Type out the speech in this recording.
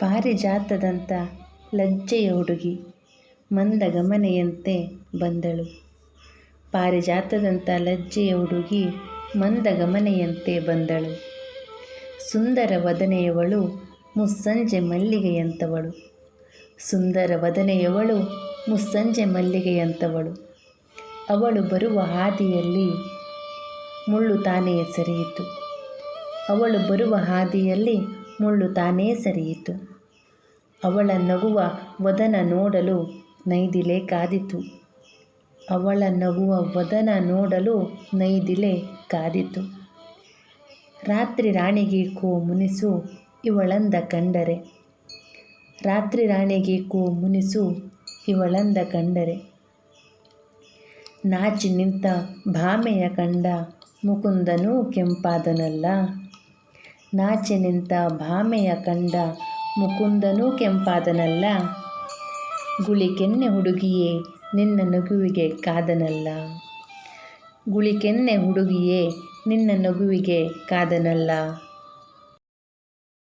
ಪಾರಿಜಾತದಂಥ ಲಜ್ಜೆಯ ಹುಡುಗಿ ಮಂದಗಮನೆಯಂತೆ ಬಂದಳು. ಪಾರಿಜಾತದಂಥ ಲಜ್ಜೆಯ ಹುಡುಗಿ ಮಂದಗಮನೆಯಂತೆ ಬಂದಳು. ಸುಂದರ ವದನೆಯವಳು ಮುಸ್ಸಂಜೆ ಮಲ್ಲಿಗೆಯಂಥವಳು. ಸುಂದರ ವದನೆಯವಳು ಮುಸ್ಸಂಜೆ ಮಲ್ಲಿಗೆಯಂಥವಳು. ಅವಳು ಬರುವ ಹಾದಿಯಲ್ಲಿ ಮುಳ್ಳು ತಾನೇ ಸರಿಯಿತು. ಅವಳು ಬರುವ ಹಾದಿಯಲ್ಲಿ ಮುಳ್ಳು ತಾನೇ ಸರಿಯಿತು. ಅವಳ ನಗುವ ವದನ ನೋಡಲು ನೈದಿಲೆ ಕಾದಿತು. ಅವಳ ನಗುವ ವದನ ನೋಡಲು ನೈದಿಲೆ ಕಾದಿತು. ರಾತ್ರಿ ರಾಣಿಗೇಕೋ ಮುನಿಸು ಇವಳಂದ ಕಂಡರೆ. ರಾತ್ರಿ ರಾಣಿಗೇಕೋ ಮುನಿಸು ಇವಳಂದ ಕಂಡರೆ. ನಾಚಿ ನಿಂತ ಭಾಮೆಯ ಕಂಡ ಮುಕುಂದನೂ ಕೆಂಪಾದನಲ್ಲ. ನಾಚಿ ನಿಂತ ಭಾಮೆಯ ಕಂಡ ಮುಕುಂದನೂ ಕೆಂಪಾದನಲ್ಲ. ಗುಳಿಕೆನ್ನೆ ಹುಡುಗಿಯೇ ನಿನ್ನ ನಗುವಿಗೆ ಕಾದನಲ್ಲ. ಗುಳಿಕೆನ್ನೆ ಹುಡುಗಿಯೇ ನಿನ್ನ ನಗುವಿಗೆ ಕಾದನಲ್ಲ.